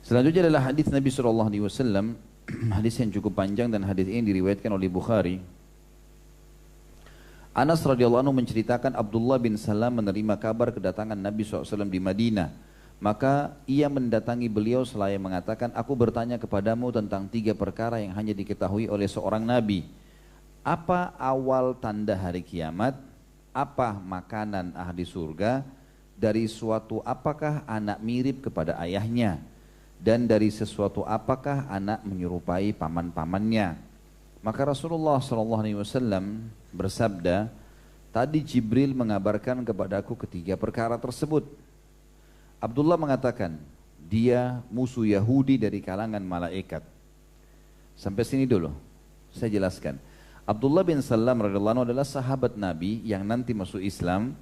Selanjutnya adalah hadis Nabi SAW, hadis yang cukup panjang dan hadis ini diriwayatkan oleh Bukhari. Anas radhiyallahu anhu menceritakan Abdullah bin Salam menerima kabar kedatangan Nabi SAW di Madinah. Maka ia mendatangi beliau selaya mengatakan, aku bertanya kepadamu tentang 3 perkara yang hanya diketahui oleh seorang Nabi. Apa awal tanda hari kiamat? Apa makanan ahli surga? Dari suatu apakah anak mirip kepada ayahnya? Dan dari sesuatu apakah anak menyerupai paman-pamannya? Maka Rasulullah SAW bersabda, tadi Jibril mengabarkan kepadaku ketiga perkara tersebut. Abdullah mengatakan, dia musuh Yahudi dari kalangan malaikat. Sampai sini dulu, saya jelaskan. Abdullah bin Salam radhiyallahu anhu adalah sahabat Nabi yang nanti masuk Islam.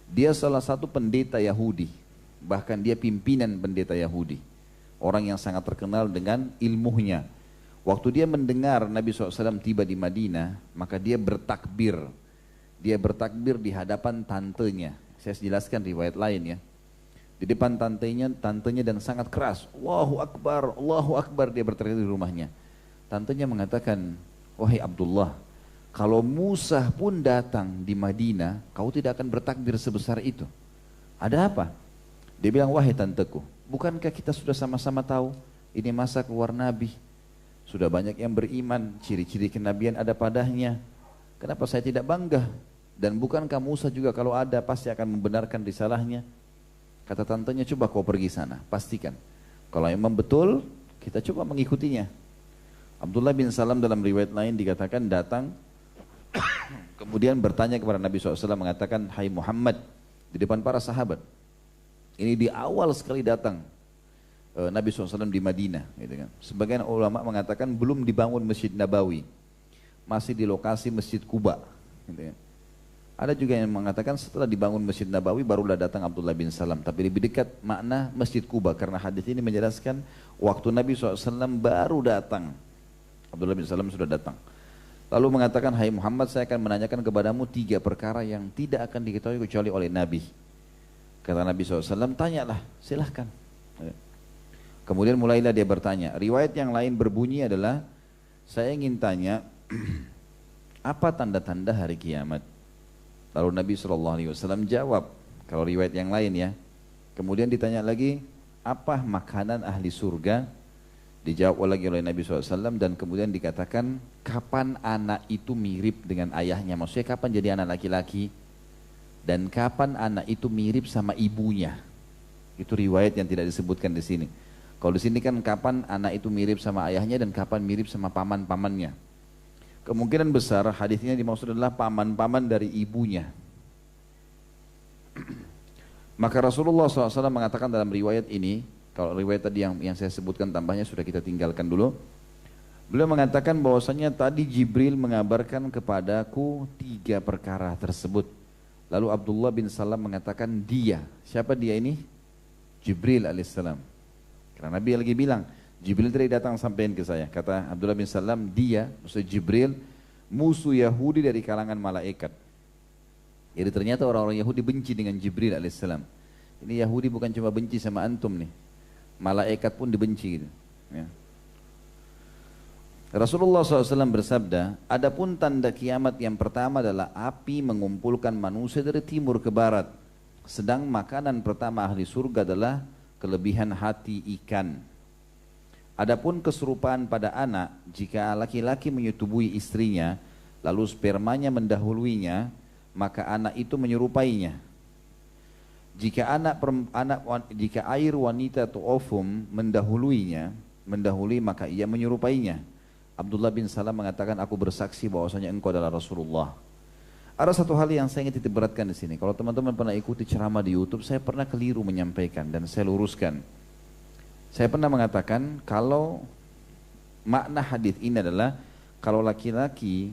Dia salah satu pendeta Yahudi, bahkan dia pimpinan pendeta Yahudi. Orang yang sangat terkenal dengan ilmunya. Waktu dia mendengar Nabi SAW tiba di Madinah, maka dia bertakbir. Dia bertakbir di hadapan tantenya. Saya jelaskan riwayat lain ya. Di depan tantenya dan sangat keras. Allahu Akbar dia berteriak di rumahnya. Tantenya mengatakan, wahai Abdullah, kalau Musa pun datang di Madinah, kau tidak akan bertakbir sebesar itu. Ada apa? Dia bilang, wahai tanteku, bukankah kita sudah sama-sama tahu ini masa keluar Nabi? Sudah banyak yang beriman, ciri-ciri kenabian ada padanya. Kenapa saya tidak bangga? Dan bukankah Musa juga kalau ada pasti akan membenarkan risalahnya? Kata tantenya, coba kau pergi sana, pastikan. Kalau memang betul, kita coba mengikutinya. Abdullah bin Salam dalam riwayat lain dikatakan datang, kemudian bertanya kepada Nabi SAW mengatakan, hai Muhammad, di depan para sahabat. Ini di awal sekali datang Nabi SAW di Madinah. Gitu kan. Sebagian ulama mengatakan belum dibangun Masjid Nabawi, masih di lokasi Masjid Quba. Gitu kan. Ada juga yang mengatakan setelah dibangun Masjid Nabawi barulah datang Abdullah bin Salam. Tapi lebih dekat makna Masjid Quba karena hadis ini menjelaskan waktu Nabi SAW baru datang. Abdullah bin Salam sudah datang. Lalu mengatakan, hai Muhammad, saya akan menanyakan kepadamu 3 perkara yang tidak akan diketahui kecuali oleh Nabi. Kata Nabi SAW, tanyalah, silahkan. Kemudian mulailah dia bertanya. Riwayat yang lain berbunyi adalah, saya ingin tanya, apa tanda-tanda hari kiamat? Lalu Nabi SAW jawab, kalau riwayat yang lain ya. Kemudian ditanya lagi, apa makanan ahli surga? Dijawab lagi oleh Nabi SAW dan kemudian dikatakan, kapan anak itu mirip dengan ayahnya? Maksudnya kapan jadi anak laki-laki? Dan kapan anak itu mirip sama ibunya? Itu riwayat yang tidak disebutkan di sini. Kalau di sini kan kapan anak itu mirip sama ayahnya dan kapan mirip sama paman-pamannya. Kemungkinan besar hadisnya dimaksud adalah paman-paman dari ibunya. Maka Rasulullah SAW mengatakan dalam riwayat ini, kalau riwayat tadi yang saya sebutkan tambahnya sudah kita tinggalkan dulu. Beliau mengatakan bahwasanya tadi Jibril mengabarkan kepadaku 3 perkara tersebut. Lalu Abdullah bin Salam mengatakan dia. Siapa dia ini? Jibril alaihissalam. Karena Nabi lagi bilang, Jibril tadi datang sampaikan ke saya. Kata Abdullah bin Salam, dia, maksudnya Jibril, musuh Yahudi dari kalangan malaikat. Jadi ternyata orang-orang Yahudi benci dengan Jibril alaihissalam. Ini Yahudi bukan cuma benci sama antum nih. Malaikat pun dibenci gitu. Ya. Rasulullah SAW bersabda, adapun tanda kiamat yang pertama adalah api mengumpulkan manusia dari timur ke barat. Sedang makanan pertama ahli surga adalah kelebihan hati ikan. Adapun keserupaan pada anak, jika laki-laki menyetubui istrinya, lalu spermanya mendahuluinya, maka anak itu menyerupainya. Jika jika air wanita atau ovum mendahului maka ia menyerupainya. Abdullah bin Salam mengatakan, aku bersaksi bahwasanya engkau adalah Rasulullah. Ada satu hal yang saya ingin titik beratkan di sini. Kalau teman-teman pernah ikuti ceramah di YouTube, saya pernah keliru menyampaikan dan saya luruskan. Saya pernah mengatakan kalau makna hadis ini adalah kalau laki-laki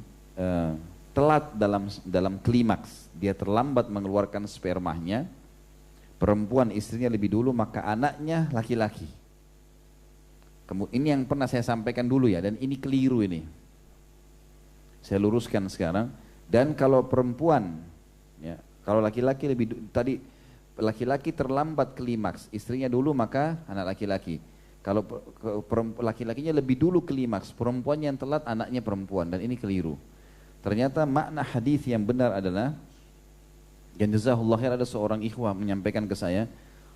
telat dalam klimaks, dia terlambat mengeluarkan spermanya, perempuan istrinya lebih dulu, maka anaknya laki-laki. Ini yang pernah saya sampaikan dulu ya, dan ini keliru ini. Saya luruskan sekarang. Dan kalau perempuan, ya, kalau laki-laki tadi laki-laki terlambat klimaks, istrinya dulu maka anak laki-laki. Kalau laki-lakinya lebih dulu klimaks, perempuan yang telat anaknya perempuan, dan ini keliru. Ternyata makna hadis yang benar adalah, dan jazakallahu khair, ada seorang ikhwah menyampaikan ke saya,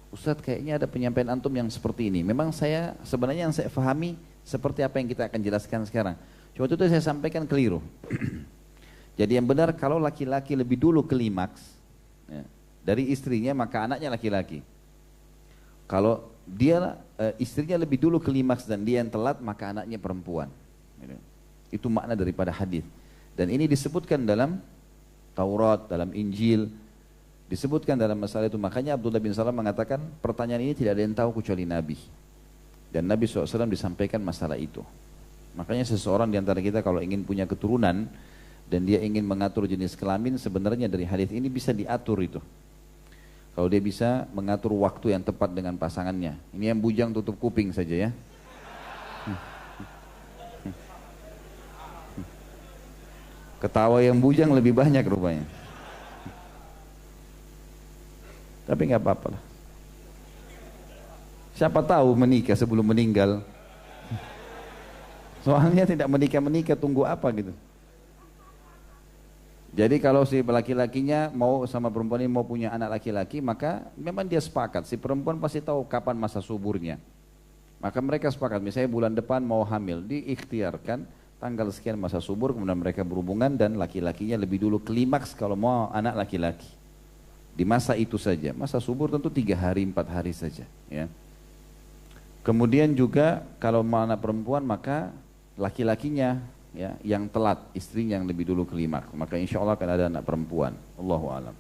Ustadz kayaknya ada penyampaian antum yang seperti ini. Memang saya sebenarnya yang saya fahami seperti apa yang kita akan jelaskan sekarang. Cuma itu saya sampaikan keliru. Jadi yang benar kalau laki-laki lebih dulu klimaks ya, dari istrinya maka anaknya laki-laki. Kalau dia istrinya lebih dulu klimaks dan dia yang telat maka anaknya perempuan. Itu makna daripada hadis. Dan ini disebutkan dalam Taurat, dalam Injil, disebutkan dalam masalah itu. Makanya Abdullah bin Salam mengatakan pertanyaan ini tidak ada yang tahu kecuali Nabi. Dan Nabi SAW disampaikan masalah itu. Makanya seseorang di antara kita kalau ingin punya keturunan dan dia ingin mengatur jenis kelamin, sebenarnya dari hadis ini bisa diatur itu. Kalau dia bisa mengatur waktu yang tepat dengan pasangannya. Ini yang bujang tutup kuping saja ya. Ketawa yang bujang lebih banyak rupanya. Tapi nggak apa-apa lah. Siapa tahu menikah sebelum meninggal. Soalnya tidak menikah tunggu apa gitu. Jadi kalau si laki-lakinya mau sama perempuan ini mau punya anak laki-laki, maka memang dia sepakat. Si perempuan pasti tahu kapan masa suburnya. Maka mereka sepakat, misalnya bulan depan mau hamil, diikhtiarkan tanggal sekian masa subur, kemudian mereka berhubungan dan laki-lakinya lebih dulu klimaks kalau mau anak laki-laki. Di masa itu saja, masa subur tentu 3 hari 4 hari saja. Ya. Kemudian juga kalau mau anak perempuan maka laki-lakinya ya, yang telat, istrinya yang lebih dulu klimaks, maka insya Allah akan ada anak perempuan. Allahu a'lam.